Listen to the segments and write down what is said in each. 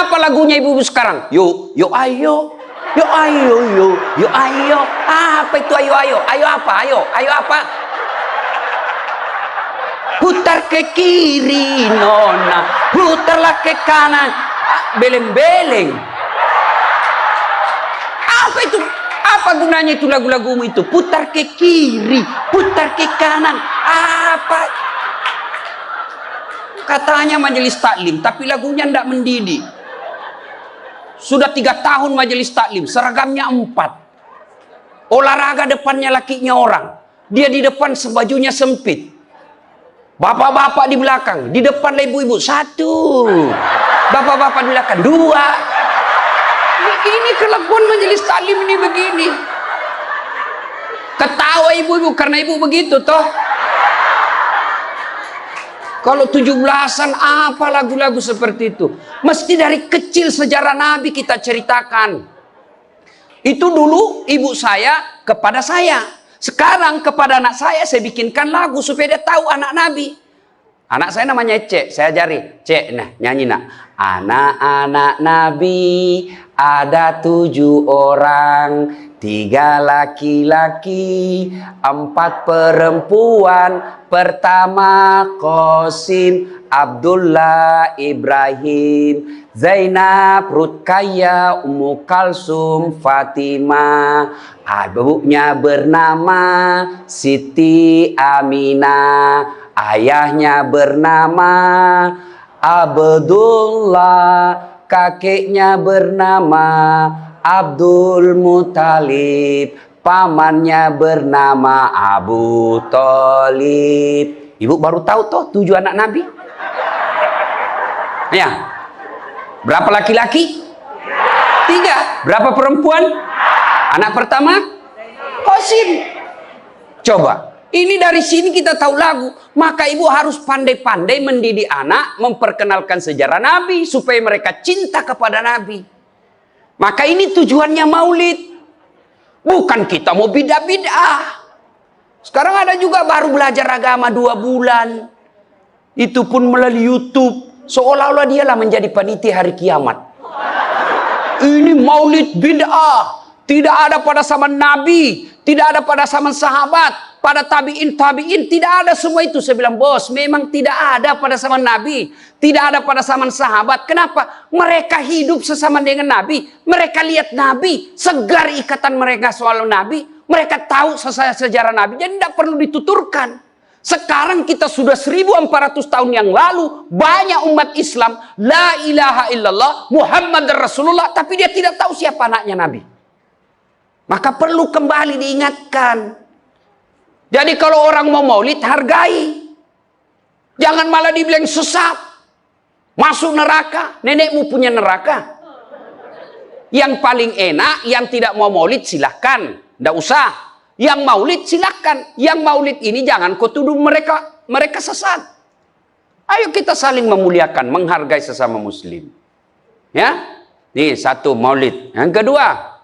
Apa lagunya ibu-ibu sekarang? Yuk, yuk ayo. Yuk ayo, yuk ayo. Apa itu ayo ayo? Ayo apa? Ayo apa? Putar ke kiri nona, putarlah ke kanan. Beleng-beleng. Apa itu? Apa gunanya itu lagu-lagumu itu? Putar ke kiri, putar ke kanan. Apa? Katanya majelis taklim, tapi lagunya tidak mendidik. Sudah 3 tahun majelis taklim, seragamnya 4. Olahraga depannya lakinya orang. Dia di depan sebajunya sempit. Bapak-bapak di belakang, di depan ibu-ibu 1. Bapak-bapak di belakang 2. Ini kelakuan majelis taklim ini begini. Ketawa ibu-ibu karena ibu begitu toh. Kalau 17-an apa lagu-lagu seperti itu? Mesti dari kecil sejarah Nabi kita ceritakan. Itu dulu ibu saya kepada saya. Sekarang kepada anak saya bikinkan lagu supaya dia tahu anak Nabi. Anak saya namanya Cek, saya ajari. Cek, nah nyanyi nak. Anak-anak Nabi ada 7 orang, 3 laki-laki, 4 perempuan. Pertama Qasim, Abdullah, Ibrahim, Zainab, Rutkaya, Ummu Kalsum, Fatimah. Ibunya bernama Siti Aminah. Ayahnya bernama Abdullah, kakeknya bernama Abdul Muthalib, pamannya bernama Abu Thalib. Ibu baru tahu toh 7 anak Nabi? Ya. Berapa laki-laki? 3. Berapa perempuan? Anak pertama? Qasim. Coba. Ini dari sini kita tahu lagu. Maka ibu harus pandai-pandai mendidik anak, memperkenalkan sejarah Nabi supaya mereka cinta kepada Nabi. Maka ini tujuannya maulid. Bukan kita mau bidah-bidah. Sekarang ada juga baru belajar agama 2 bulan. Itu pun melalui YouTube. Seolah-olah dialah menjadi panitia hari kiamat. Ini maulid bid'ah. Tidak ada pada zaman Nabi. Tidak ada pada zaman sahabat. Pada tabi'in, tidak ada semua itu. Saya bilang, bos, memang tidak ada pada zaman Nabi. Tidak ada pada zaman sahabat. Kenapa? Mereka hidup sesama dengan Nabi. Mereka lihat Nabi. Segar ikatan mereka soal Nabi. Mereka tahu sejarah Nabi. Jadi tidak perlu dituturkan. Sekarang kita sudah 1400 tahun yang lalu. Banyak umat Islam. La ilaha illallah. Muhammad Rasulullah. Tapi dia tidak tahu siapa anaknya Nabi. Maka perlu kembali diingatkan. Jadi kalau orang mau maulid, hargai. Jangan malah dibilang sesat. Masuk neraka. Nenekmu punya neraka. Yang paling enak, yang tidak mau maulid silahkan. Tidak usah. Yang maulid silahkan. Yang maulid ini jangan kau tuduh mereka sesat. Ayo kita saling memuliakan, menghargai sesama muslim. Ya, nih 1 maulid. Yang kedua,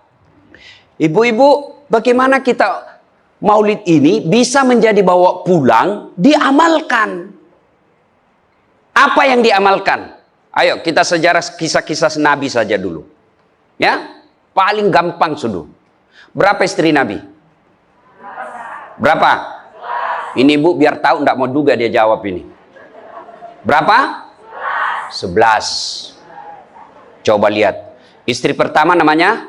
ibu-ibu, bagaimana kita maulid ini bisa menjadi bawa pulang, diamalkan. Apa yang diamalkan? Ayo kita sejarah kisah-kisah Nabi saja dulu. Ya, paling gampang sudah. Berapa istri Nabi? Berapa? Ini ibu biar tahu, enggak mau duga dia jawab ini. Berapa? 11. Coba lihat. Istri pertama namanya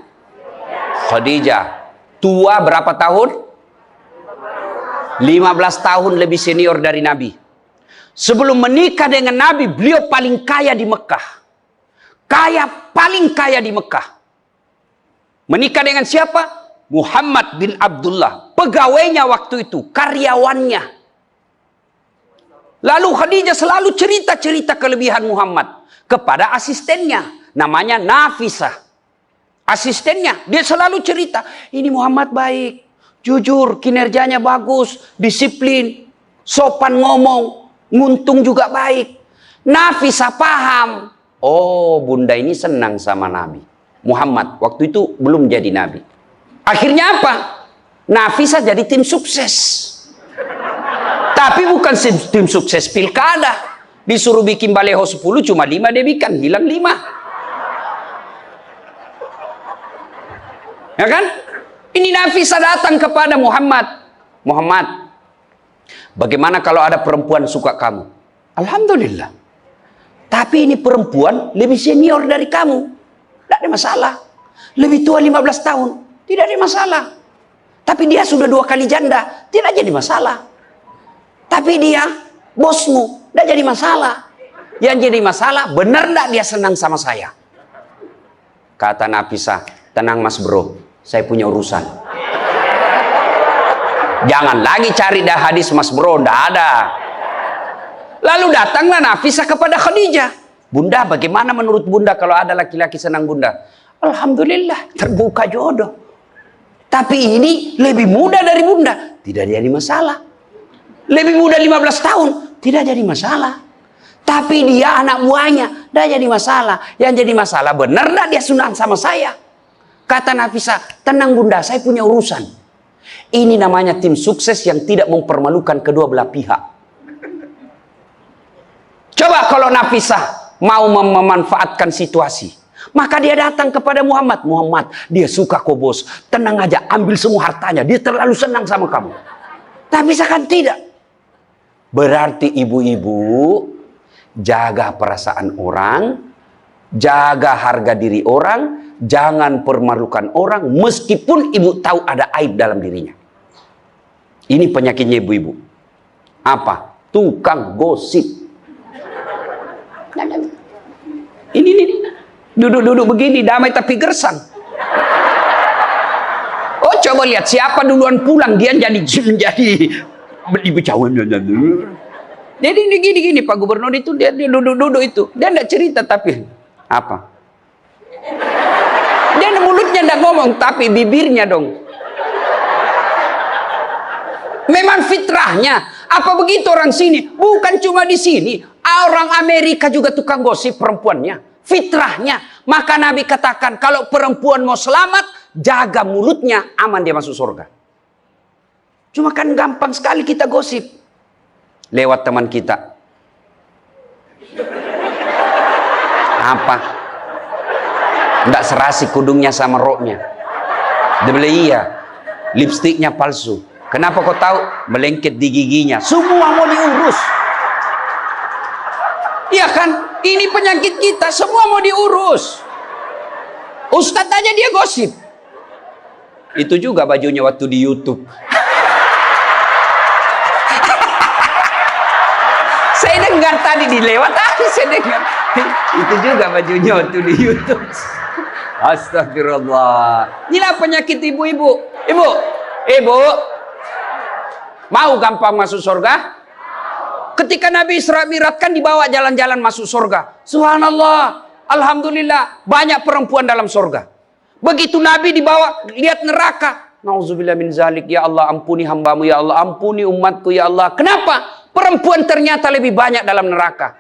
Khadijah. Tua berapa tahun? 15 tahun lebih senior dari Nabi. Sebelum menikah dengan Nabi, beliau paling kaya di Mekah. Paling kaya di Mekah. Menikah dengan siapa? Muhammad bin Abdullah. Pegawainya waktu itu, karyawannya. Lalu Khadijah selalu cerita-cerita kelebihan Muhammad kepada asistennya. Namanya Nafisah. Asistennya, dia selalu cerita. Ini Muhammad baik. Jujur, kinerjanya bagus, disiplin, sopan ngomong, nguntung juga baik. Nafisah paham. Oh, bunda ini senang sama Nabi Muhammad. Waktu itu belum jadi Nabi. Akhirnya apa? Nafisah jadi tim sukses. Tapi bukan tim sukses pilkada. Disuruh bikin baleho 10, cuma 5 dia bikin, hilang 5. Ya kan? Ini Nafisah datang kepada Muhammad. Muhammad, bagaimana kalau ada perempuan suka kamu? Alhamdulillah. Tapi ini perempuan lebih senior dari kamu. Tidak ada masalah. Lebih tua 15 tahun. Tidak ada masalah. Tapi dia sudah 2 kali janda. Tidak jadi masalah. Tapi dia bosmu. Tidak jadi masalah. Yang jadi masalah, benar tidak dia senang sama saya? Kata Nafisah, tenang mas bro. Saya punya urusan. Jangan lagi cari dah hadis mas bro. Tidak ada. Lalu datanglah Nafisah kepada Khadijah. Bunda, bagaimana menurut bunda kalau ada laki-laki senang bunda? Alhamdulillah, terbuka jodoh. Tapi ini lebih muda dari bunda. Tidak jadi masalah. Lebih muda 15 tahun. Tidak jadi masalah. Tapi dia anak buahnya. Tidak jadi masalah. Yang jadi masalah, benar tidak dia senang sama saya? Kata Nafisah, tenang bunda, saya punya urusan. Ini namanya tim sukses yang tidak mempermalukan kedua belah pihak. Coba kalau Nafisah mau memanfaatkan situasi, maka dia datang kepada Muhammad. Muhammad, dia suka kok bos. Tenang aja, ambil semua hartanya. Dia terlalu senang sama kamu. Nafisah kan tidak. Berarti ibu-ibu, jaga perasaan orang, jaga harga diri orang, jangan permalukan orang, meskipun ibu tahu ada aib dalam dirinya. Ini penyakitnya ibu-ibu. Apa? Tukang gosip. Ini duduk-duduk begini damai tapi gersang. Oh coba lihat siapa duluan pulang dia jadi dibicarain. Jadi gini Pak Gubernur itu dia duduk-duduk itu dia tidak cerita tapi apa? Dia mulutnya tidak ngomong tapi bibirnya dong. Memang fitrahnya. Apa begitu orang sini? Bukan cuma di sini. Orang Amerika juga tukang gosip perempuannya. Fitrahnya. Maka Nabi katakan, kalau perempuan mau selamat, jaga mulutnya, aman dia masuk surga. Cuma kan gampang sekali kita gosip. Lewat teman kita. Apa? Nggak serasi kudungnya sama roknya. Dibeli iya. Lipstiknya palsu. Kenapa kau tahu? Melengket di giginya. Semua mau diurus. Iya kan? Ini penyakit kita. Semua mau diurus. Ustadz aja dia gosip. Itu juga bajunya waktu di YouTube. Saya dengar tadi dilewat tadi saya dengar. Itu juga bajunya waktu di YouTube. Astagfirullah. Inilah penyakit ibu-ibu. Ibu. Mau gampang masuk surga? Ketika Nabi Isra Mi'raj kan dibawa jalan-jalan masuk surga. Subhanallah, alhamdulillah, banyak perempuan dalam surga. Begitu Nabi dibawa lihat neraka. Nauzubillah min zalik, ya Allah ampuni hambamu, ya Allah ampuni umatku, ya Allah. Kenapa? Perempuan ternyata lebih banyak dalam neraka.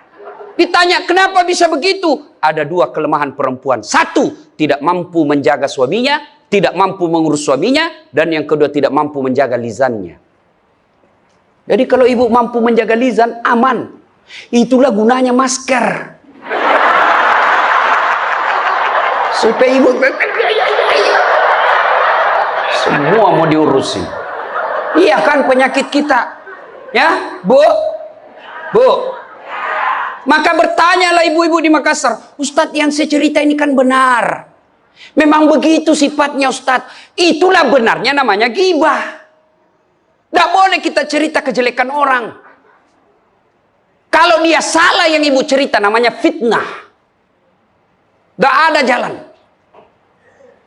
Ditanya kenapa bisa begitu? Ada 2 kelemahan perempuan. 1, tidak mampu menjaga suaminya, tidak mampu mengurus suaminya, dan yang kedua tidak mampu menjaga lisannya. Jadi kalau ibu mampu menjaga lisan, aman. Itulah gunanya masker. Supaya ibu semua mau diurusin. Iya kan penyakit kita. Ya, Bu? Maka bertanyalah ibu-ibu di Makassar. Ustadz yang saya cerita ini kan benar. Memang begitu sifatnya Ustadz. Itulah benarnya namanya ghibah. Tidak boleh kita cerita kejelekan orang. Kalau dia salah yang ibu cerita namanya fitnah. Tidak ada jalan.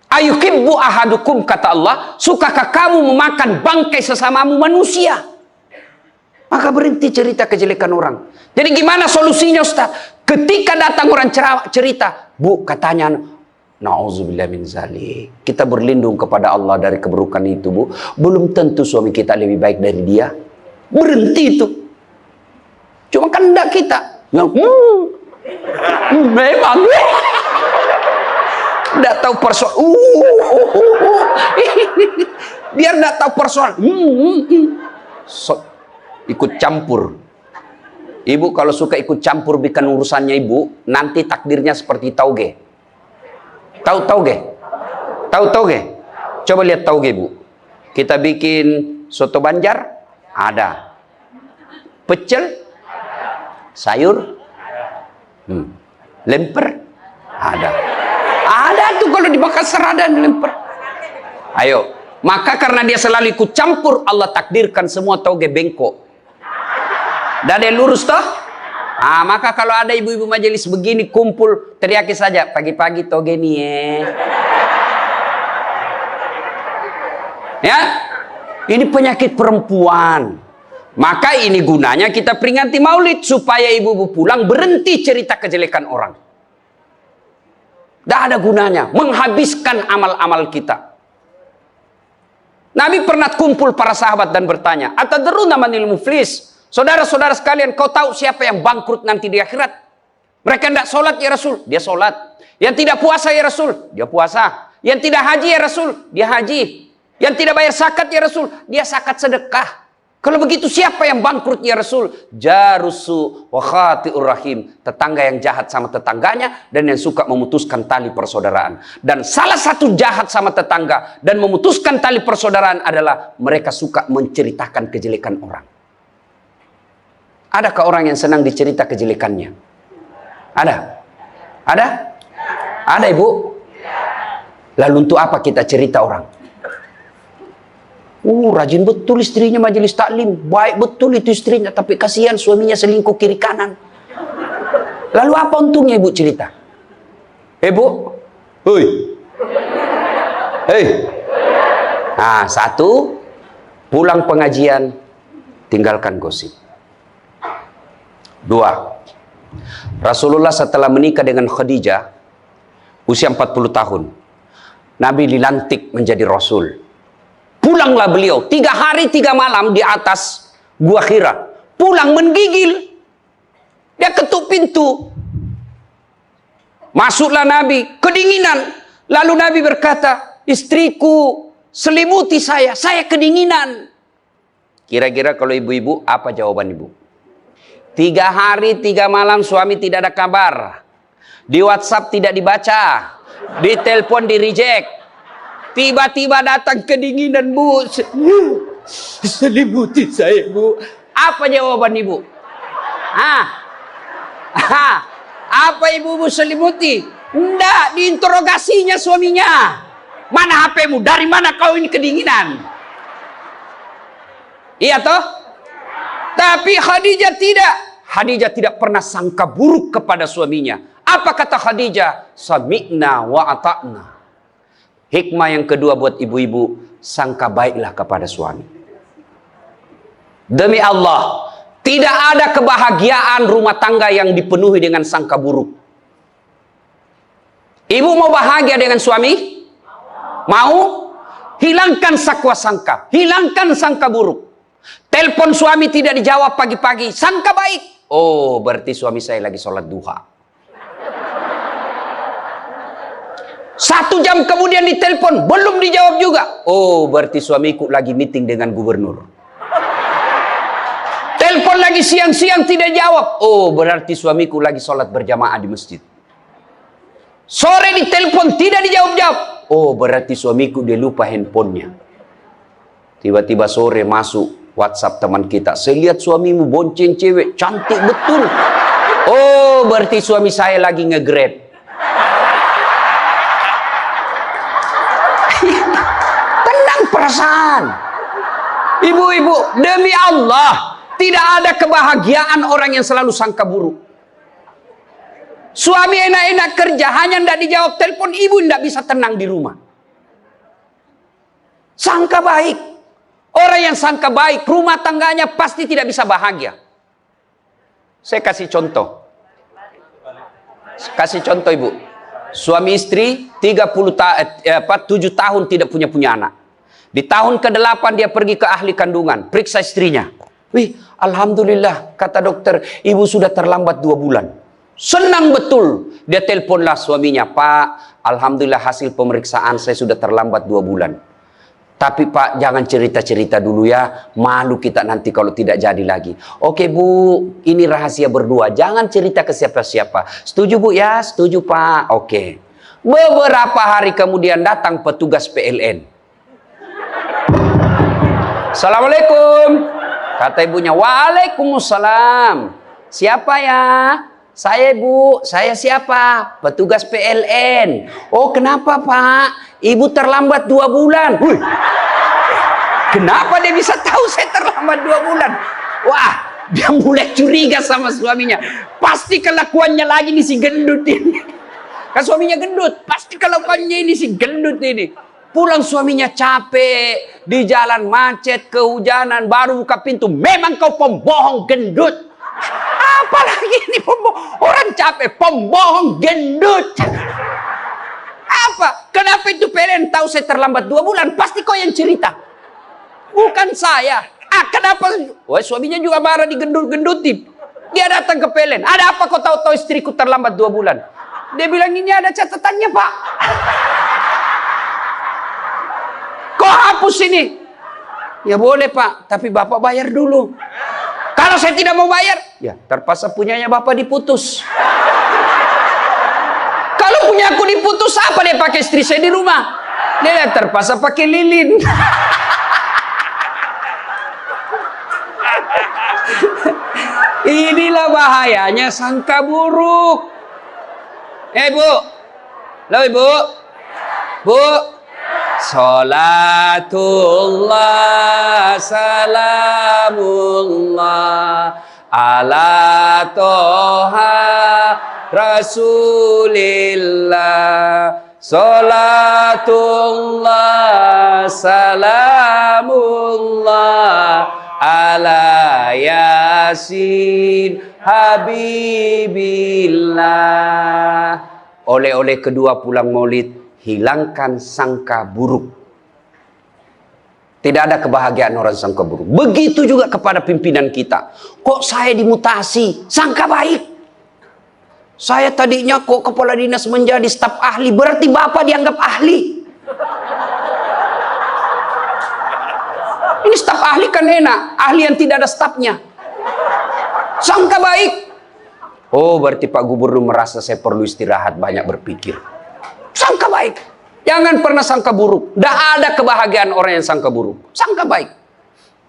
Ayuhibbu ahadukum kata Allah. Sukakah kamu memakan bangkai sesamamu manusia? Maka berhenti cerita kejelekan orang. Jadi gimana solusinya Ustaz? Ketika datang orang cerita. Bu katanya. Na'udzubillah min zalik. Kita berlindung kepada Allah dari keburukan itu, Bu. Belum tentu suami kita lebih baik dari dia. Berhenti itu. Cuma kan enggak kita. Memang. Enggak tahu persoalan. Biar enggak tahu persoalan. Ikut campur. Ibu kalau suka ikut campur bikin urusannya ibu, nanti takdirnya seperti tauge. Tahu tauge? Coba lihat tauge Bu. Kita bikin soto Banjar, ada. Pecel, sayur, lemper, ada. Ada tuh kalau di Makassar ada lemper. Ayo, maka karena dia selalu ikut campur, Allah takdirkan semua tauge bengkok. Dan ada yang lurus toh? Maka kalau ada ibu-ibu majelis begini kumpul, teriaki saja, pagi-pagi toge nih ya. Ini penyakit perempuan. Maka ini gunanya kita peringati maulid, supaya ibu-ibu pulang berhenti cerita kejelekan orang. Tidak ada gunanya, menghabiskan amal-amal kita. Nabi pernah kumpul para sahabat dan bertanya, atadruna manil muflis? Saudara-saudara sekalian, kau tahu siapa yang bangkrut nanti di akhirat? Mereka tidak sholat ya Rasul, dia sholat. Yang tidak puasa ya Rasul, dia puasa. Yang tidak haji ya Rasul, dia haji. Yang tidak bayar zakat ya Rasul, dia zakat sedekah. Kalau begitu siapa yang bangkrut ya Rasul? Jarusu wa khati'ur rahim. Tetangga yang jahat sama tetangganya dan yang suka memutuskan tali persaudaraan. Dan salah satu jahat sama tetangga dan memutuskan tali persaudaraan adalah mereka suka menceritakan kejelekan orang. Adakah orang yang senang dicerita kejelekannya? Ada? Ada? Ada Ibu? Lalu untuk apa kita cerita orang? Rajin betul istrinya majelis taklim, baik betul itu istrinya, tapi kasihan suaminya selingkuh kiri kanan. Lalu apa untungnya Ibu cerita? Bu, hei, hei. Satu, pulang pengajian, tinggalkan gosip. Dua, Rasulullah setelah menikah dengan Khadijah, usia 40 tahun, Nabi dilantik menjadi Rasul. Pulanglah beliau 3 hari 3 malam di atas Gua Hira. Pulang menggigil. Dia ketuk pintu. Masuklah Nabi, kedinginan. Lalu Nabi berkata, istriku selimuti saya kedinginan. Kira-kira kalau ibu-ibu, apa jawaban ibu? 3 hari 3 malam suami tidak ada kabar. Di WhatsApp tidak dibaca. Di telepon di reject. Tiba-tiba datang kedinginan Bu. Selimuti saya Bu. Apa jawaban ibu? Apa ibu selimuti? Enggak, diinterogasinya suaminya. Mana HP-mu? Dari mana kau ini kedinginan? Iya toh? Tapi Khadijah tidak. Khadijah tidak pernah sangka buruk kepada suaminya. Apa kata Khadijah? Sami'na wa ata'na. Hikmah yang kedua buat ibu-ibu, sangka baiklah kepada suami. Demi Allah, tidak ada kebahagiaan rumah tangga yang dipenuhi dengan sangka buruk. Ibu mau bahagia dengan suami? Mau? Hilangkan sakwa sangka, hilangkan sangka buruk. Telepon suami tidak dijawab pagi-pagi, sangka baik. Oh, berarti suami saya lagi sholat duha. 1 jam kemudian ditelepon, belum dijawab juga. Oh, berarti suamiku lagi meeting dengan gubernur. Telepon lagi siang-siang tidak jawab. Oh, berarti suamiku lagi sholat berjamaah di masjid. Sore ditelepon tidak dijawab-jawab. Oh, berarti suamiku dia lupa handphonenya. Tiba-tiba sore masuk WhatsApp teman kita. Saya lihat suamimu bonceng cewek, cantik betul. Oh, berarti suami saya lagi nge-grab. Tenang perasaan. Ibu-ibu, demi Allah, tidak ada kebahagiaan orang yang selalu sangka buruk. Suami enak-enak kerja, hanya tidak dijawab telepon, ibu tidak bisa tenang di rumah. Sangka baik. Orang yang sangka baik, rumah tangganya pasti tidak bisa bahagia. Saya kasih contoh. Kasih contoh ibu. Suami istri 7 tahun tidak punya anak. Di tahun ke-8 dia pergi ke ahli kandungan, periksa istrinya. Wih, alhamdulillah, kata dokter, ibu sudah terlambat 2 bulan. Senang betul. Dia teleponlah suaminya, Pak, alhamdulillah hasil pemeriksaan saya sudah terlambat 2 bulan. Tapi Pak, jangan cerita-cerita dulu ya. Malu kita nanti kalau tidak jadi lagi. Oke Bu, ini rahasia berdua. Jangan cerita ke siapa-siapa. Setuju Bu ya? Setuju Pak. Oke. Beberapa hari kemudian datang petugas PLN. Assalamualaikum. Kata ibunya, waalaikumsalam. Siapa ya? Saya Bu, saya siapa? Petugas PLN. Oh kenapa Pak? Ibu terlambat 2 bulan. Wih. Kenapa dia bisa tahu saya terlambat 2 bulan? Wah, dia mulai curiga sama suaminya. Pasti kelakuannya lagi nih si gendut ini. Kan suaminya gendut. Pasti kelakuannya ini si gendut ini. Pulang suaminya capek, di jalan macet, kehujanan, baru buka pintu. Memang kau pembohong gendut. Apalagi ini pembohong. Orang capek, pembohong gendut. Apa? Kenapa itu PLN tahu saya terlambat 2 bulan? Pasti kau yang cerita. Bukan saya. Kenapa? Wah, suaminya juga marah digendut-gendutin. Dia datang ke PLN. Ada apa kau tahu-tahu istriku terlambat 2 bulan? Dia bilang ini ada catatannya Pak. Kau hapus ini. Ya boleh Pak, tapi Bapak bayar dulu. Kalau saya tidak mau bayar, ya terpaksa punyanya Bapak diputus. Kalau punya aku diputus, apa dia pakai istri saya di rumah? Dia terpaksa pakai lilin. Inilah bahayanya sangka buruk. Bu, lo Ibu, Bu. Salatullah salamullah ala toha rasulillah. Salatullah salamullah ala yasin habibillah. Oleh-oleh kedua pulang maulid, hilangkan sangka buruk. Tidak ada kebahagiaan orang sangka buruk. Begitu juga kepada pimpinan kita. Kok saya dimutasi? Sangka baik. Saya tadinya kok kepala dinas menjadi staf ahli. Berarti Bapak dianggap ahli. Ini staf ahli kan enak. Ahli yang tidak ada stafnya. Sangka baik. Oh berarti Pak Gubernur merasa saya perlu istirahat, banyak berpikir. Sangka baik. Jangan pernah sangka buruk. Tidak ada kebahagiaan orang yang sangka buruk. Sangka baik.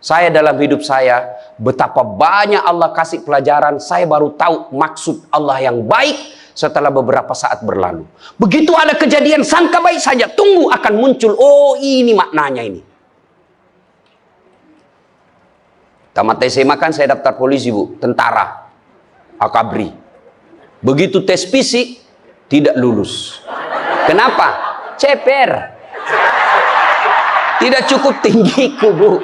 Saya dalam hidup saya, betapa banyak Allah kasih pelajaran. Saya baru tahu maksud Allah yang baik setelah beberapa saat berlalu. Begitu ada kejadian, sangka baik saja. Tunggu akan muncul. Oh ini maknanya ini. Tamat SMA kan saya daftar polisi Bu. Tentara. Akabri. Begitu tes fisik, tidak lulus. Kenapa? Ceper. Tidak cukup tinggiku Bu.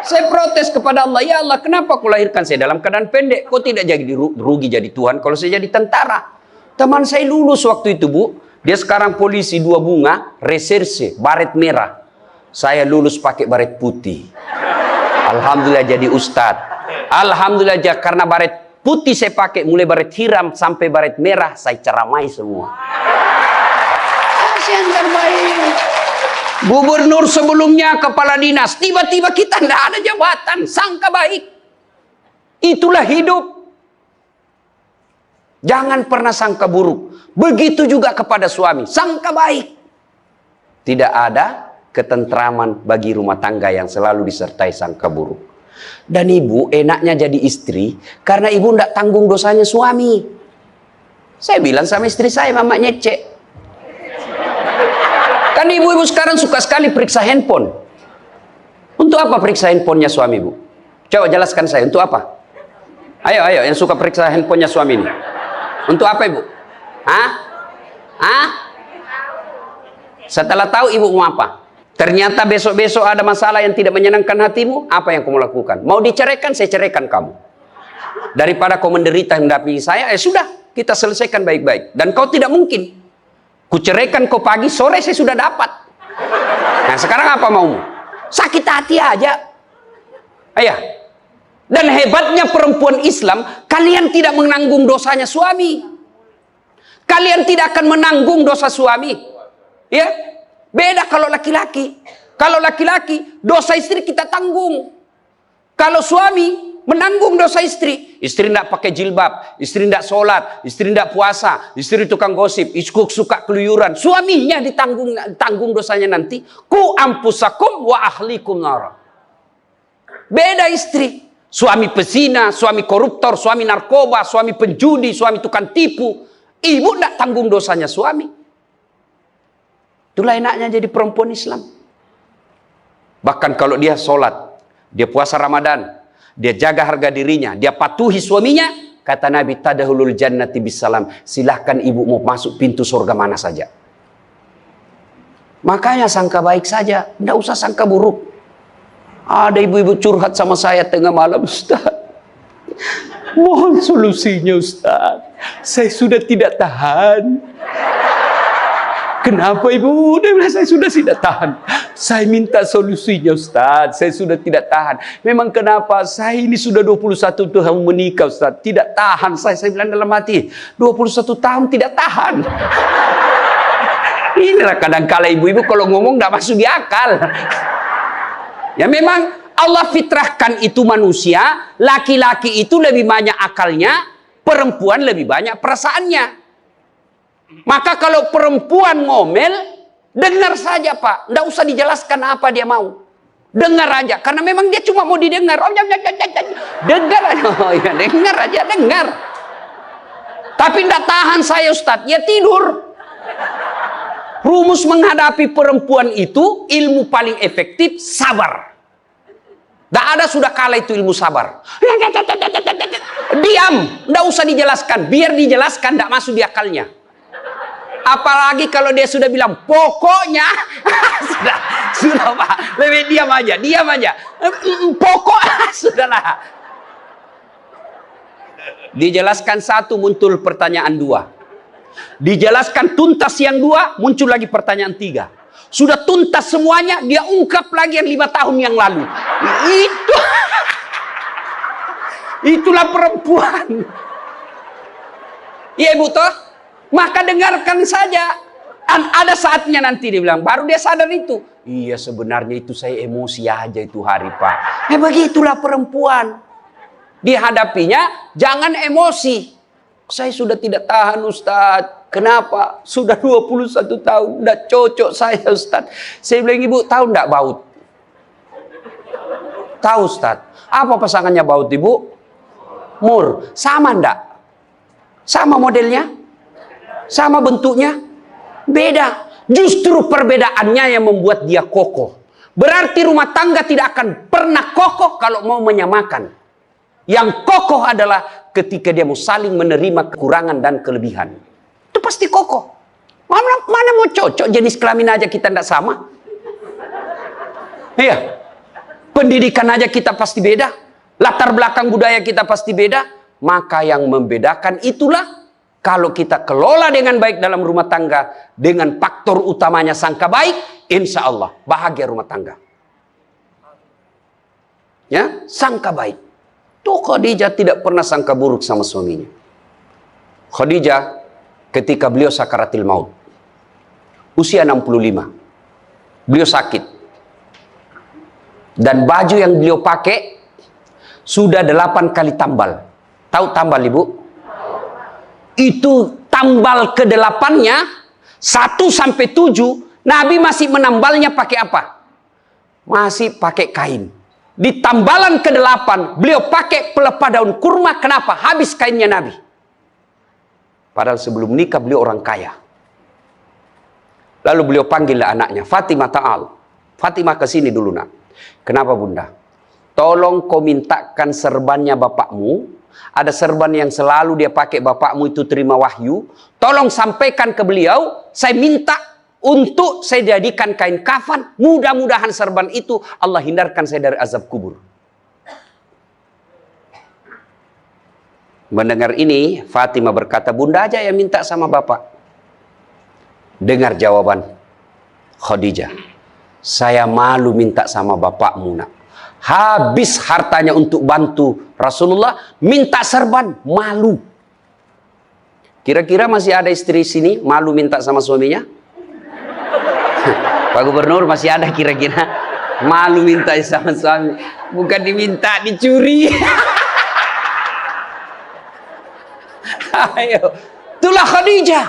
Saya protes kepada Allah. Ya Allah, kenapa kau lahirkan saya dalam keadaan pendek? Kau tidak jadi rugi jadi Tuhan kalau saya jadi tentara. Teman saya lulus waktu itu Bu. Dia sekarang polisi 2 bunga, reserse, baret merah. Saya lulus pakai baret putih. Alhamdulillah jadi ustadz. Alhamdulillah karena baret putih saya pakai, mulai baret hiram sampai baret merah, saya ceramai semua. Yang terbaik. Gubernur sebelumnya, kepala dinas, tiba-tiba kita tidak ada jabatan, sangka baik. Itulah hidup. Jangan pernah sangka buruk. Begitu juga kepada suami, sangka baik. Tidak ada ketentraman bagi rumah tangga yang selalu disertai sangka buruk. Dan ibu enaknya jadi istri karena ibu tidak tanggung dosanya suami. Saya bilang sama istri saya, mama nyecek. Kan ibu-ibu sekarang suka sekali periksa handphone. Untuk apa periksa handphonenya suami ibu? Coba jelaskan saya, untuk apa? Ayo yang suka periksa handphonenya suami ini. Untuk apa ibu? Setelah tahu ibu mau apa? Ternyata besok-besok ada masalah yang tidak menyenangkan hatimu, apa yang kamu lakukan? Mau diceraikan, saya ceraikan kamu. Daripada kau menderita mendampingi saya, sudah, kita selesaikan baik-baik. Dan kau tidak mungkin. Kuceraikan kau pagi, sore saya sudah dapat. Nah sekarang apa maumu? Sakit hati aja. Ayah. Dan hebatnya perempuan Islam, kalian tidak menanggung dosanya suami. Kalian tidak akan menanggung dosa suami. Ya, beda kalau laki-laki. Kalau laki-laki, dosa istri kita tanggung. Kalau suami menanggung dosa istri. Istri tidak pakai jilbab, istri tidak sholat, istri tidak puasa, istri tukang gosip, istri suka keluyuran. Suaminya ditanggung dosanya nanti. Ku ampusakum wa ahlikum nara. Beda istri. Suami pezina, suami koruptor, suami narkoba, suami penjudi, suami tukang tipu. Ibu tidak tanggung dosanya suami. Itulah enaknya jadi perempuan Islam. Bahkan kalau dia sholat, dia puasa Ramadan, dia jaga harga dirinya, dia patuhi suaminya, kata Nabi, tadahulul jannati bisalam. Silahkan ibu mau masuk pintu surga mana saja. Makanya sangka baik saja, tidak usah sangka buruk. Ada ibu-ibu curhat sama saya tengah malam, Ustaz. Mohon solusinya, Ustaz. Saya sudah tidak tahan. Kenapa ibu? Dia bilang, saya sudah tidak tahan. Saya minta solusinya, Ustaz. Saya sudah tidak tahan. Memang kenapa? Saya ini sudah 21 tahun menikah, Ustaz. Tidak tahan. Saya bilang dalam hati, 21 tahun tidak tahan. Inilah kadang-kala ibu-ibu kalau ngomong tidak masuk di akal. Ya memang Allah fitrahkan itu manusia. Laki-laki itu lebih banyak akalnya. Perempuan lebih banyak perasaannya. Maka kalau perempuan ngomel, dengar saja Pak. Tidak usah dijelaskan apa dia mau. Dengar aja. Karena memang dia cuma mau didengar. Dengar aja. Oh, ya, dengar aja, dengar. Tapi tidak tahan saya Ustadz. Ya tidur. Rumus menghadapi perempuan itu, ilmu paling efektif, sabar. Tidak ada sudah kalah itu ilmu sabar. Diam. Tidak usah dijelaskan. Biar dijelaskan, tidak masuk di akalnya. Apalagi kalau dia sudah bilang pokoknya sudah Pak, lebih diam aja pokok sudahlah. Dijelaskan satu, muncul pertanyaan dua. Dijelaskan tuntas yang dua, muncul lagi pertanyaan tiga. Sudah tuntas semuanya, dia ungkap lagi yang 5 tahun yang lalu. Itulah perempuan. Iya ibu toh. Maka dengarkan saja. Ada saatnya nanti dia bilang, baru dia sadar itu. Iya sebenarnya itu saya emosi aja itu hari Pak. Begitulah perempuan. Dihadapinya jangan emosi. Saya sudah tidak tahan Ustaz. Kenapa? Sudah 21 tahun. Udah cocok saya Ustaz. Saya bilang, ibu tahu enggak baut? Tahu Ustaz. Apa pasangannya baut ibu? Mur. Sama enggak? Sama modelnya? Sama bentuknya? Beda. Justru perbedaannya yang membuat dia kokoh. Berarti rumah tangga tidak akan pernah kokoh kalau mau menyamakan. Yang kokoh adalah ketika dia mau saling menerima kekurangan dan kelebihan. Itu pasti kokoh. Mana mau cocok jenis kelamin aja kita tidak sama. Iya. Pendidikan aja kita pasti beda. Latar belakang budaya kita pasti beda. Maka yang membedakan itulah kalau kita kelola dengan baik dalam rumah tangga, dengan faktor utamanya sangka baik, insya Allah bahagia rumah tangga. Ya, sangka baik. Tuh Khadijah tidak pernah sangka buruk sama suaminya. Khadijah ketika beliau sakaratil maut, usia 65, beliau sakit. Dan baju yang beliau pakai sudah 8 kali tambal. Tahu tambal ibu? Itu tambal ke-8-nya 1 sampai 7, Nabi masih menambalnya pakai apa? Masih pakai kain. Di tambalan ke-8 beliau pakai pelepah daun kurma. Kenapa? Habis kainnya Nabi. Padahal sebelum nikah beliau orang kaya. Lalu beliau panggillah anaknya, Fatimah ta'al. Fatimah ke sini dulu nak. Kenapa bunda? Tolong kau mintakan serbannya bapakmu. Ada serban yang selalu dia pakai, bapakmu itu terima wahyu. Tolong sampaikan ke beliau, saya minta untuk saya jadikan kain kafan. Mudah-mudahan serban itu Allah hindarkan saya dari azab kubur. Mendengar ini, Fatimah berkata, bunda aja yang minta sama bapak. Dengar jawaban Khadijah. Saya malu minta sama bapakmu nak. Habis hartanya untuk bantu Rasulullah, minta serban, malu. Kira-kira masih ada istri sini malu minta sama suaminya? Pak Gubernur masih ada kira-kira malu minta sama suami? Bukan diminta, dicuri. Ayo, itulah Khadijah.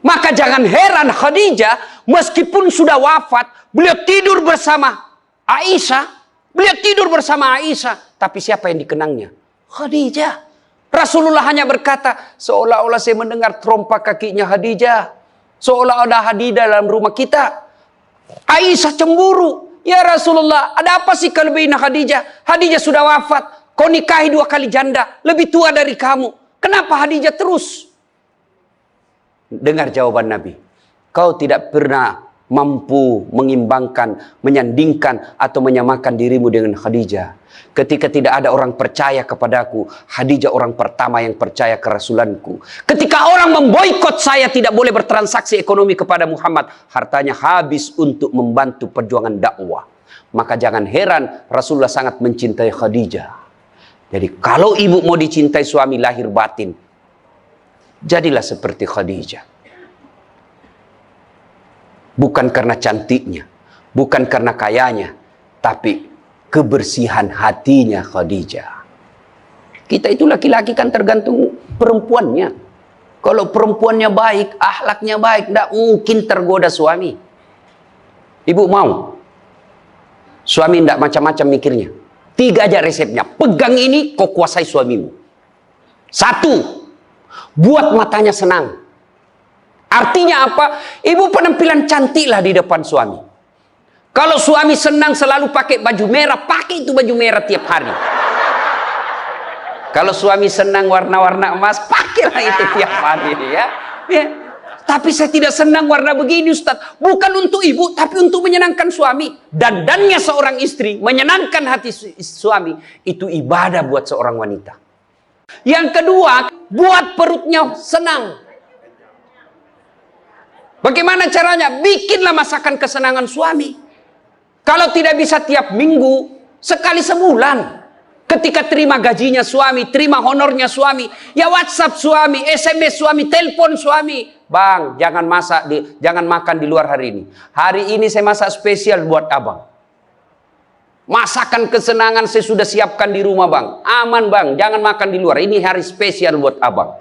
Maka jangan heran Khadijah meskipun sudah wafat, beliau tidur bersama Aisyah. Beliau tidur bersama Aisyah. Tapi siapa yang dikenangnya? Khadijah. Rasulullah hanya berkata, seolah-olah saya mendengar trompa kakinya Khadijah. Seolah ada Khadijah dalam rumah kita. Aisyah cemburu. Ya Rasulullah, ada apa sih kelebihan Khadijah? Khadijah sudah wafat. Kau nikahi 2 kali janda. Lebih tua dari kamu. Kenapa Khadijah terus? Dengar jawaban Nabi. Kau tidak pernah mampu mengimbangkan, menyandingkan, atau menyamakan dirimu dengan Khadijah. Ketika tidak ada orang percaya kepadaku, Khadijah orang pertama yang percaya ke Rasulanku. Ketika orang memboikot saya tidak boleh bertransaksi ekonomi kepada Muhammad, hartanya habis untuk membantu perjuangan dakwah. Maka jangan heran Rasulullah sangat mencintai Khadijah. Jadi kalau ibu mau dicintai suami lahir batin, jadilah seperti Khadijah. Bukan karena cantiknya, bukan karena kayanya, tapi kebersihan hatinya Khadijah. Kita itu laki-laki kan tergantung perempuannya. Kalau perempuannya baik, akhlaknya baik, tidak mungkin tergoda suami. Ibu mau? Suami tidak macam-macam mikirnya. 3 aja resepnya. Pegang ini, kau kuasai suamimu. 1, buat matanya senang. Artinya apa? Ibu penampilan cantiklah di depan suami. Kalau suami senang selalu pakai baju merah, pakai itu baju merah tiap hari. Kalau suami senang warna-warna emas, pakailah itu tiap hari ya. Tapi saya tidak senang warna begini Ustaz. Bukan untuk ibu, tapi untuk menyenangkan suami. Dandannya seorang istri, menyenangkan hati suami, itu ibadah buat seorang wanita. Yang kedua, buat perutnya senang. Bagaimana caranya? Bikinlah masakan kesenangan suami. Kalau tidak bisa tiap minggu, sekali sebulan. Ketika terima gajinya suami, terima honornya suami, ya WhatsApp suami, SMS suami, telepon suami. Bang, jangan makan di luar hari ini. Hari ini saya masak spesial buat abang. Masakan kesenangan saya sudah siapkan di rumah bang. Aman bang, jangan makan di luar. Ini hari spesial buat abang.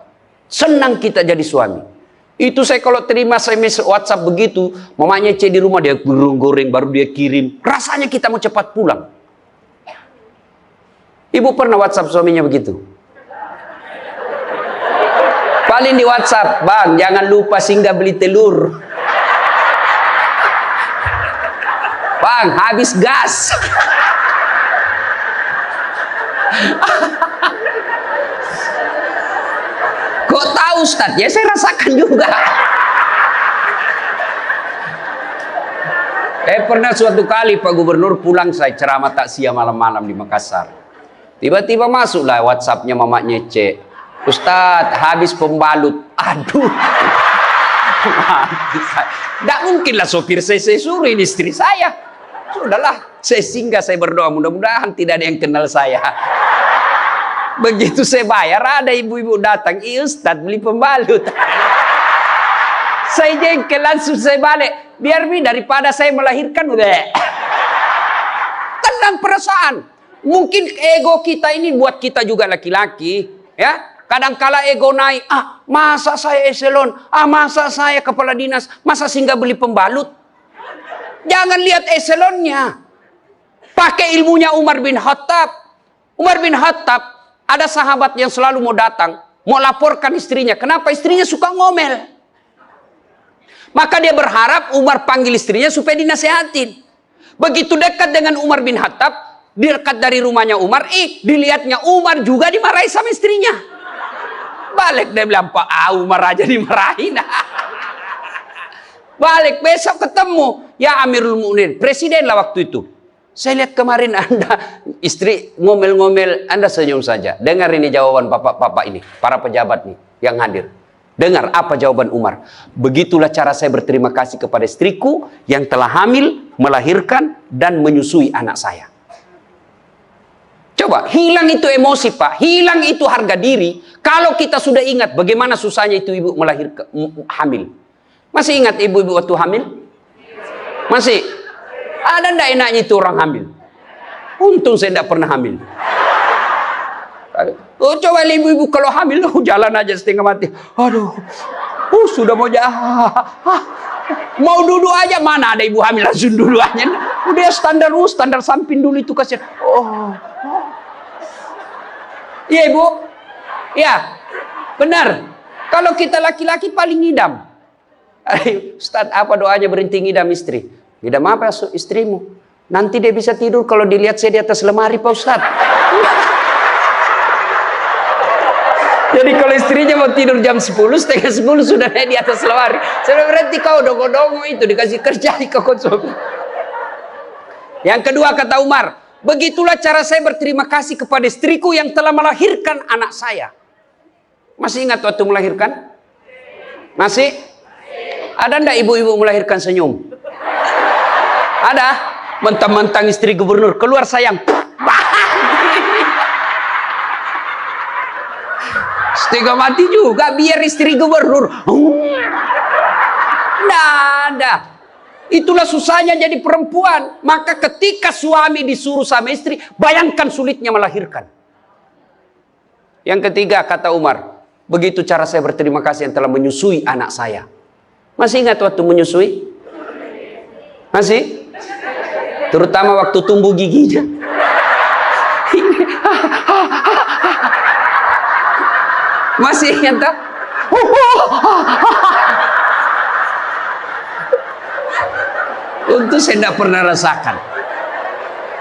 Senang kita jadi suami. Itu saya kalau terima SMS WhatsApp begitu, mamanya cek di rumah, dia goreng baru dia kirim. Rasanya kita mau cepat pulang. Ibu pernah WhatsApp suaminya begitu? Paling di WhatsApp, bang jangan lupa singgah beli telur. Bang habis gas. Kok tahu Ustaz? Ya saya rasakan juga. Pernah suatu kali Pak Gubernur pulang, saya ceramah takziah malam-malam di Makassar. Tiba-tiba masuklah WhatsApp-nya mamanya Cek. Ustaz, habis pembalut. Aduh. Tidak mungkinlah sopir saya suruh, ini istri saya. Sudahlah, saya singgah, saya berdoa. Mudah-mudahan tidak ada yang kenal saya. Begitu saya bayar, ada ibu-ibu datang. Ustaz, beli pembalut. Saya jengkel, langsung saya balik. Biar daripada saya melahirkan. Tenang perasaan. Mungkin ego kita ini buat kita juga laki-laki. Ya, kadangkala ego naik. Masa saya eselon? Masa saya kepala dinas? Masa singgah beli pembalut? Jangan lihat eselonnya. Pakai ilmunya Umar bin Khattab. Umar bin Khattab, ada sahabat yang selalu mau datang, mau laporkan istrinya. Kenapa? Istrinya suka ngomel. Maka dia berharap Umar panggil istrinya supaya dinasehatin. Begitu dekat dengan Umar bin Khattab, dekat dari rumahnya Umar, dilihatnya Umar juga dimarahi sama istrinya. Balik dia bilang, Pak, Umar aja dimarahin. Balik, besok ketemu. Ya Amirul Mukminin, presiden lah waktu itu. Saya lihat kemarin Anda, istri ngomel-ngomel, Anda senyum saja. Dengar ini jawaban bapak-bapak ini, para pejabat nih yang hadir. Dengar apa jawaban Umar. Begitulah cara saya berterima kasih kepada istriku yang telah hamil, melahirkan, dan menyusui anak saya. Coba, hilang itu emosi Pak, hilang itu harga diri. Kalau kita sudah ingat bagaimana susahnya itu ibu melahirkan, hamil. Masih ingat ibu-ibu waktu hamil? Masih? Ada ndak enaknya itu orang hamil? Untung saya tidak pernah hamil. Coba ibu-ibu kalau hamil, jalan aja setengah mati. Aduh, sudah mau mau duduk aja, mana ada ibu hamil langsung duduk aja. Udah standar samping dulu itu kasihan. Oh. Iya ibu, ya benar. Kalau kita laki-laki paling ngidam. Ustaz, apa doanya berhenti ngidam istri? Ngidam apa istrimu? Nanti dia bisa tidur kalau dilihat saya di atas lemari Pak Ustaz. Jadi kalau istrinya mau tidur jam 10, setengah 10 sudah di atas lemari. Saya berhenti kau dongo-dongo itu dikasih kerja di konsum. Yang kedua kata Umar, begitulah cara saya berterima kasih kepada istriku yang telah melahirkan anak saya. Masih ingat waktu melahirkan? Masih? Ada ndak ibu-ibu melahirkan senyum? Ada? Mentang-mentang istri gubernur, keluar sayang. Setengah mati juga biar istri gubernur. Nggak ada. Itulah susahnya jadi perempuan. Maka ketika suami disuruh sama istri, bayangkan sulitnya melahirkan. Yang ketiga kata Umar, begitu cara saya berterima kasih yang telah menyusui anak saya. Masih ingat waktu menyusui? Masih? Terutama waktu tumbuh giginya. Masih ingat tak? Untuk saya tidak pernah rasakan.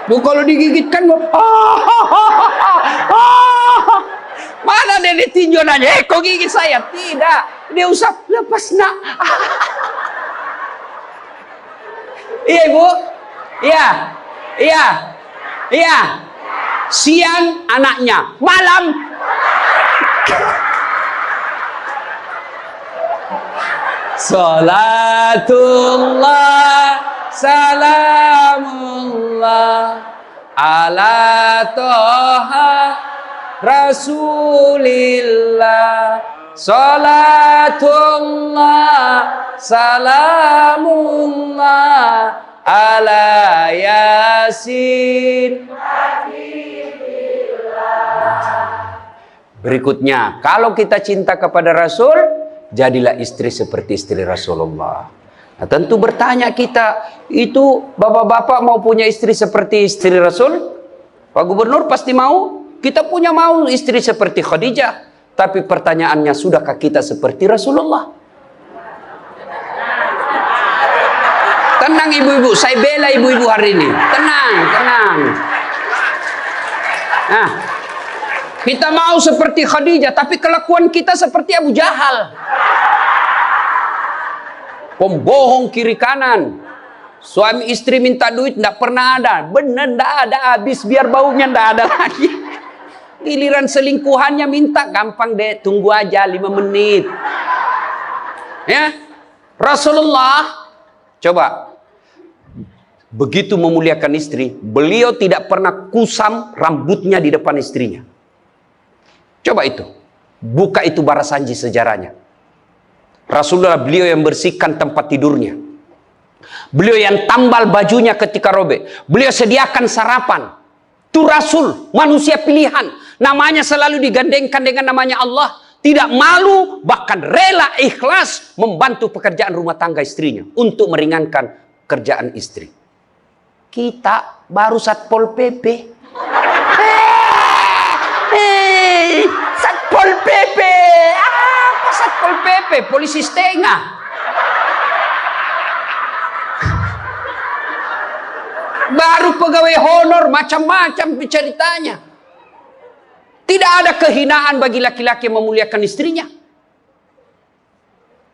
Bu, kalau digigit kan mana dia ditinjau nanya, kok gigit saya? Tidak, dia usap, lepas nak. Iya ibu, iya. Siang anaknya, malam. Salatullah, salamullah, ala toha Rasulillah. Salatullah, salamullah, ala yasin. Berikutnya, kalau kita cinta kepada Rasul, jadilah istri seperti istri Rasulullah. Nah, tentu bertanya kita, itu bapak-bapak mau punya istri seperti istri Rasul? Pak Gubernur pasti mau. Kita punya mau istri seperti Khadijah. Tapi pertanyaannya, sudahkah kita seperti Rasulullah? Tenang ibu-ibu, saya bela ibu-ibu hari ini. Tenang. Nah, kita mau seperti Khadijah, tapi kelakuan kita seperti Abu Jahal. Pembohong kiri kanan. Suami istri minta duit, tidak pernah ada. Benar, tidak ada. Habis biar baunya tidak ada lagi. Giliran selingkuhannya minta, gampang deh, tunggu aja 5 menit. Ya, Rasulullah, coba, begitu memuliakan istri, beliau tidak pernah kusam rambutnya di depan istrinya. Coba itu, buka itu Barasanji sejarahnya. Rasulullah beliau yang bersihkan tempat tidurnya. Beliau yang tambal bajunya ketika robek. Beliau sediakan sarapan. Itu Rasul, manusia pilihan. Namanya selalu digandengkan dengan namanya Allah. Tidak malu, bahkan rela ikhlas membantu pekerjaan rumah tangga istrinya. Untuk meringankan kerjaan istri. Kita baru Satpol PP. Satpol PP. Apa Satpol PP? Polisi setengah. Baru pegawai honor, macam-macam ceritanya. Tidak ada kehinaan bagi laki-laki yang memuliakan istrinya.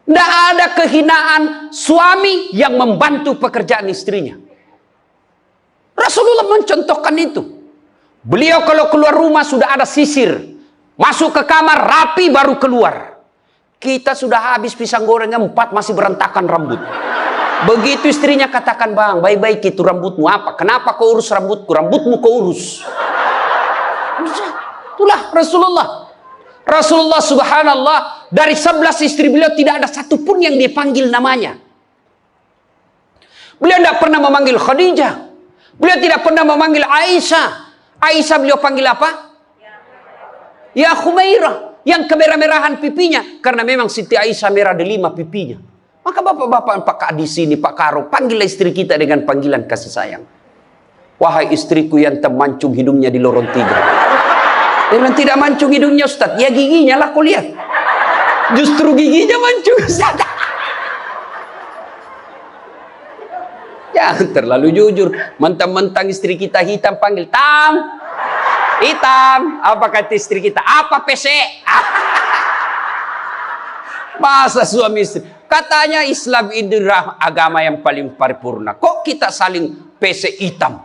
Tidak ada kehinaan suami yang membantu pekerjaan istrinya. Rasulullah mencontohkan itu. Beliau kalau keluar rumah sudah ada sisir. Masuk ke kamar rapi baru keluar. Kita sudah habis pisang goreng 4 masih berantakan rambut. Begitu istrinya katakan, bang, baik-baik itu rambutmu apa? Kenapa kau urus rambutku? Rambutmu kau urus. Itulah Rasulullah. Rasulullah subhanallah, dari 11 istri beliau tidak ada satupun yang dia panggil namanya. Beliau tidak pernah memanggil Khadijah. Beliau tidak pernah memanggil Aisyah. Aisyah beliau panggil apa? Ya Khumairah. Yang kemerah-merahan pipinya. Karena memang Siti Aisyah merah delima pipinya. Maka bapak-bapak, Pak Kak di sini, Pak Karo, panggil istri kita dengan panggilan kasih sayang. Wahai istriku yang termancung hidungnya di lorong 3. Dengan tidak mancung hidungnya Ustaz, ya giginya lah kau lihat. Justru giginya mancung Ustaz. Jangan terlalu jujur. Mentang-mentang istri kita hitam, panggil Tam. Hitam. Apa kata istri kita? Apa PC? Masa suami istri? Katanya Islam itu agama yang paling paripurna. Kok kita saling PC hitam?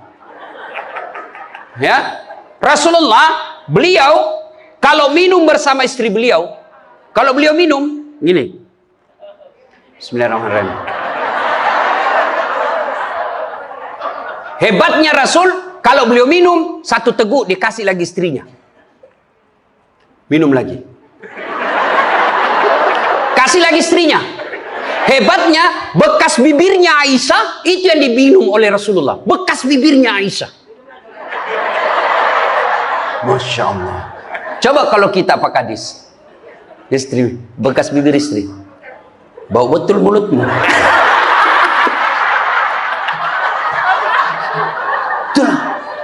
Ya, Rasulullah, beliau kalau minum bersama istri beliau, kalau beliau minum gini. Bismillahirrahmanirrahim. Hebatnya Rasul, kalau beliau minum satu teguk dikasih lagi istrinya. Minum lagi. Kasih lagi istrinya. Hebatnya bekas bibirnya Aisyah itu yang diminum oleh Rasulullah. Bekas bibirnya Aisyah. Masya Allah. Coba kalau kita Pak Kadis, istri, bekas bibir istri, bau betul mulutmu.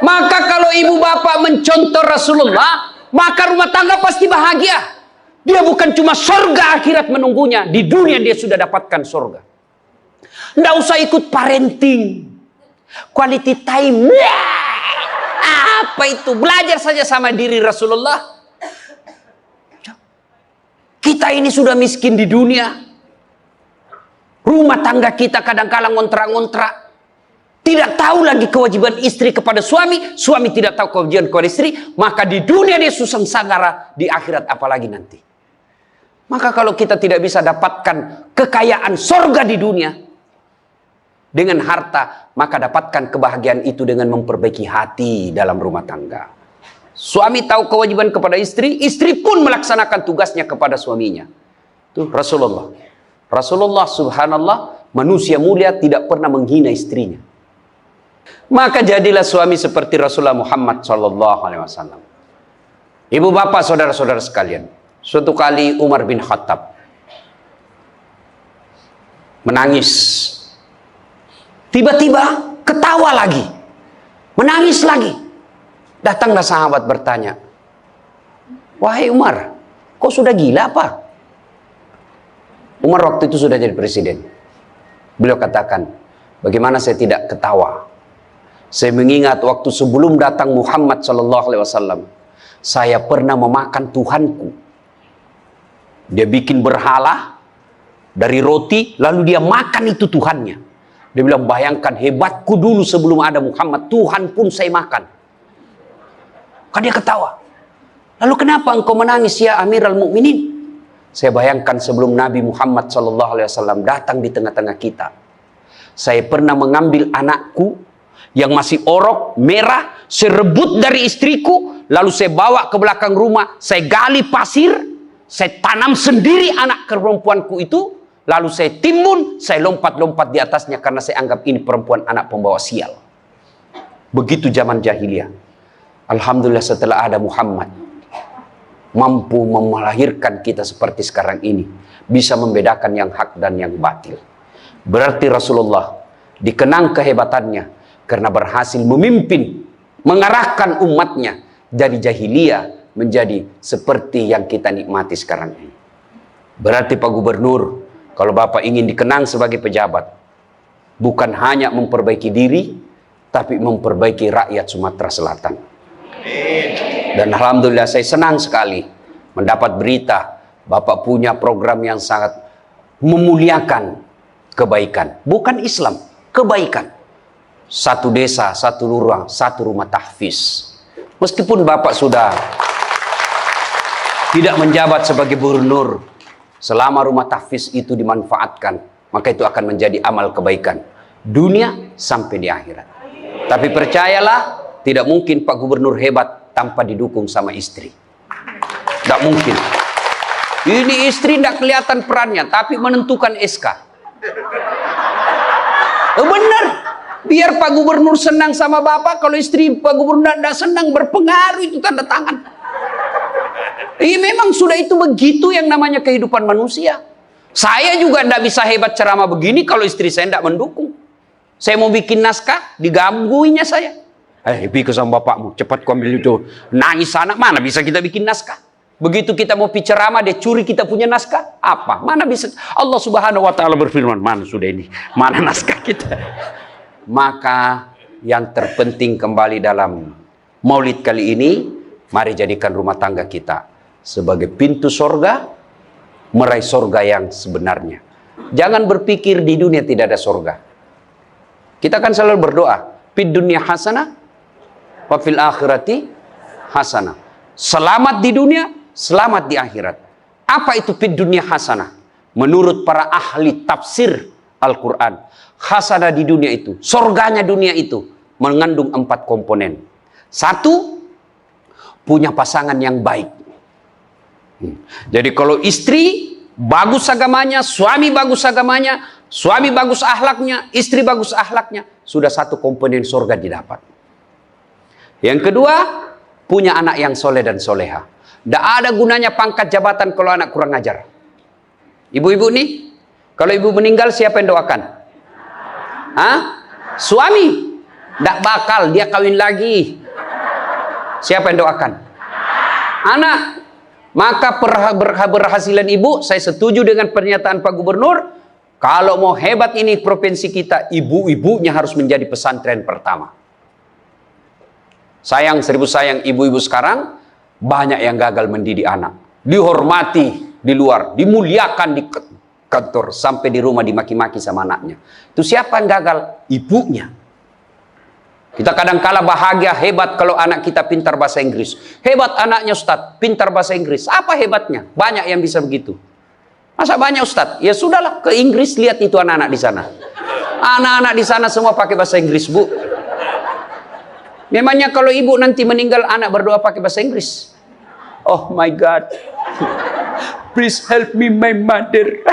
Maka kalau ibu bapak mencontoh Rasulullah, maka rumah tangga pasti bahagia. Dia bukan cuma surga akhirat menunggunya, di dunia dia sudah dapatkan surga. Nggak usah ikut parenting, quality time. Apa itu? Belajar saja sama diri Rasulullah. Kita ini sudah miskin di dunia. Rumah tangga kita kadang-kala ngontrak-ngontrak. Tidak tahu lagi kewajiban istri kepada suami. Suami tidak tahu kewajiban kepada istri. Maka di dunia dia susah sanggara. Di akhirat apalagi nanti. Maka kalau kita tidak bisa dapatkan kekayaan sorga di dunia dengan harta, maka dapatkan kebahagiaan itu dengan memperbaiki hati dalam rumah tangga. Suami tahu kewajiban kepada istri, istri pun melaksanakan tugasnya kepada suaminya. Itu Rasulullah. Rasulullah subhanallah, manusia mulia tidak pernah menghina istrinya. Maka jadilah suami seperti Rasulullah Muhammad SAW. Ibu bapak, saudara-saudara sekalian, suatu kali Umar bin Khattab menangis. Tiba-tiba ketawa lagi. Menangis lagi. Datanglah sahabat bertanya, wahai Umar, kau sudah gila apa? Umar waktu itu sudah jadi presiden. Beliau katakan, bagaimana saya tidak ketawa? Saya mengingat waktu sebelum datang Muhammad SAW, saya pernah memakan Tuhanku. Dia bikin berhala dari roti, lalu dia makan itu Tuhannya. Dia bilang, bayangkan hebatku dulu sebelum ada Muhammad, Tuhan pun saya makan. Kan dia ketawa. Lalu kenapa engkau menangis ya Amirul Mukminin? Saya bayangkan sebelum Nabi Muhammad SAW datang di tengah-tengah kita. Saya pernah mengambil anakku yang masih orok, merah, saya rebut dari istriku, lalu saya bawa ke belakang rumah, saya gali pasir, saya tanam sendiri anak perempuanku itu, lalu saya timbun, saya lompat-lompat di atasnya karena saya anggap ini perempuan anak pembawa sial. Begitu zaman jahiliyah. Alhamdulillah setelah ada Muhammad, mampu melahirkan kita seperti sekarang ini, bisa membedakan yang hak dan yang batil. Berarti Rasulullah dikenang kehebatannya karena berhasil memimpin, mengarahkan umatnya dari jahiliyah menjadi seperti yang kita nikmati sekarang ini. Berarti Pak Gubernur, kalau Bapak ingin dikenang sebagai pejabat, bukan hanya memperbaiki diri, tapi memperbaiki rakyat Sumatera Selatan. Dan alhamdulillah saya senang sekali mendapat berita Bapak punya program yang sangat memuliakan kebaikan. Bukan Islam, kebaikan. Satu desa, satu lurah, satu rumah tahfiz. Meskipun Bapak sudah tidak menjabat sebagai gubernur, selama rumah tahfiz itu dimanfaatkan, maka itu akan menjadi amal kebaikan dunia sampai di akhirat. Tapi percayalah, tidak mungkin Pak Gubernur hebat tanpa didukung sama istri. Tidak mungkin. Ini istri tidak kelihatan perannya, tapi menentukan SK. Benar. Biar Pak Gubernur senang sama Bapak, kalau istri Pak Gubernur tidak senang, berpengaruh itu tanda tangan. Memang sudah itu begitu yang namanya kehidupan manusia. Saya juga tidak bisa hebat ceramah begini kalau istri saya tidak mendukung. Saya mau bikin naskah, digangguinya saya. Pergi sama bapakmu, cepat kau ambil itu. Nangis anak, mana bisa kita bikin naskah? Begitu kita mau ceramah, dia curi kita punya naskah. Apa? Mana bisa? Allah Subhanahu wa Ta'ala berfirman, mana sudah ini? Mana naskah kita? Maka yang terpenting kembali dalam Maulid kali ini, mari jadikan rumah tangga kita sebagai pintu sorga, meraih sorga yang sebenarnya. Jangan berpikir di dunia tidak ada sorga. Kita kan selalu berdoa, fid dunya hasanah, wa fil akhirati hasanah. Selamat di dunia, selamat di akhirat. Apa itu fid dunya hasanah? Menurut para ahli tafsir Al-Quran, hasanah di dunia itu, sorganya dunia itu, mengandung 4 komponen. 1, punya pasangan yang baik. Jadi kalau istri bagus agamanya, suami bagus agamanya, suami bagus akhlaknya, istri bagus akhlaknya, sudah 1 komponen surga didapat. Yang kedua, punya anak yang soleh dan soleha. Tidak ada gunanya pangkat jabatan kalau anak kurang ajar. Ibu-ibu nih, kalau ibu meninggal siapa yang doakan? Hah? Suami. Tidak bakal, dia kawin lagi. Siapa yang doakan? Anak. Maka berhasilan ibu, saya setuju dengan pernyataan Pak Gubernur, kalau mau hebat ini provinsi kita, ibu-ibunya harus menjadi pesantren pertama. Sayang, seribu sayang, ibu-ibu sekarang banyak yang gagal mendidik anak. Dihormati di luar, dimuliakan di kantor, sampai di rumah dimaki-maki sama anaknya. Itu siapa yang gagal? Ibunya. Kita kadang-kala bahagia, hebat kalau anak kita pintar bahasa Inggris. Hebat anaknya Ustadz, pintar bahasa Inggris. Apa hebatnya? Banyak yang bisa begitu. Masa banyak Ustadz? Ya sudahlah, ke Inggris, lihat itu anak-anak di sana. Anak-anak di sana semua pakai bahasa Inggris, Bu. Memangnya kalau ibu nanti meninggal, anak berdoa pakai bahasa Inggris? Oh my God. Please help me my mother.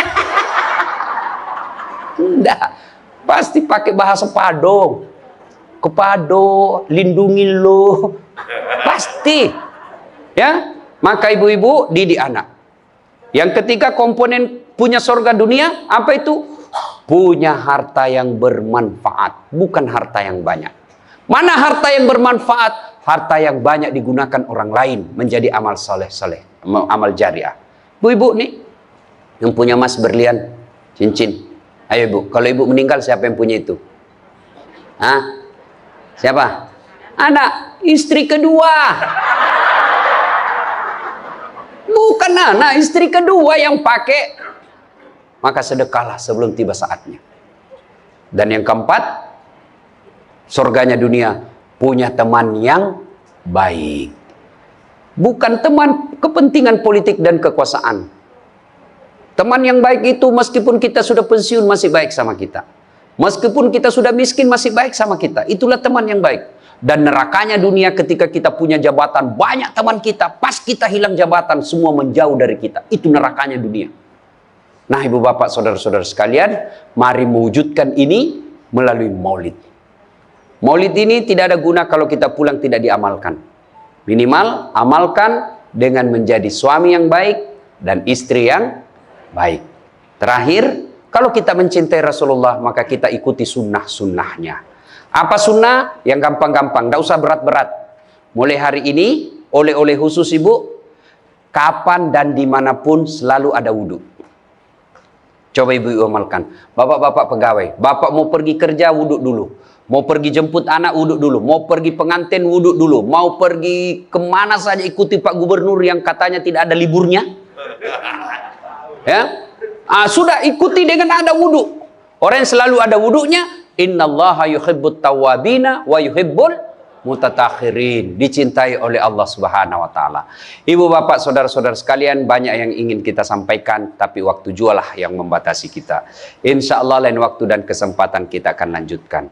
Enggak. Pasti pakai bahasa Padang. Kepado, lindungi lo, pasti, ya. Maka ibu-ibu didik anak. Yang ketiga komponen punya surga dunia, apa itu? Punya harta yang bermanfaat, bukan harta yang banyak. Mana harta yang bermanfaat? Harta yang banyak digunakan orang lain menjadi amal soleh-soleh, amal jariah. Bu-ibu nih, yang punya emas berlian, cincin. Ayo ibu, kalau ibu meninggal siapa yang punya itu? Hah? Siapa? Anak, istri kedua. Bukan anak, istri kedua yang pakai. Maka sedekahlah sebelum tiba saatnya. Dan yang keempat, surganya dunia, punya teman yang baik. Bukan teman kepentingan politik dan kekuasaan. Teman yang baik itu meskipun kita sudah pensiun masih baik sama kita. Meskipun kita sudah miskin masih baik sama kita. Itulah teman yang baik. Dan nerakanya dunia ketika kita punya jabatan, banyak teman kita, pas kita hilang jabatan, semua menjauh dari kita. Itu nerakanya dunia. Nah ibu bapak saudara-saudara sekalian, mari mewujudkan ini melalui maulid. Maulid ini tidak ada guna kalau kita pulang tidak diamalkan. Minimal amalkan dengan menjadi suami yang baik dan istri yang baik. Terakhir, kalau kita mencintai Rasulullah, maka kita ikuti sunnah-sunnahnya. Apa sunnah? Yang gampang-gampang, tidak usah berat-berat. Mulai hari ini, oleh-oleh khusus ibu, kapan dan dimanapun selalu ada wudhu. Coba ibu amalkan. Bapak-bapak pegawai, bapak mau pergi kerja, wudhu dulu. Mau pergi jemput anak, wudhu dulu. Mau pergi pengantin, wudhu dulu. Mau pergi kemana saja, ikuti Pak Gubernur yang katanya tidak ada liburnya. Ya. Sudah ikuti dengan ada wudhu. Orang yang selalu ada wudhunya, innallaha yuhibbut tawwabina wa yuhibbul mutattakhirin. Dicintai oleh Allah Subhanahu wa Ta'ala. Ibu bapak saudara-saudara sekalian, banyak yang ingin kita sampaikan, tapi waktu jualah yang membatasi kita. Insya Allah lain waktu dan kesempatan kita akan lanjutkan.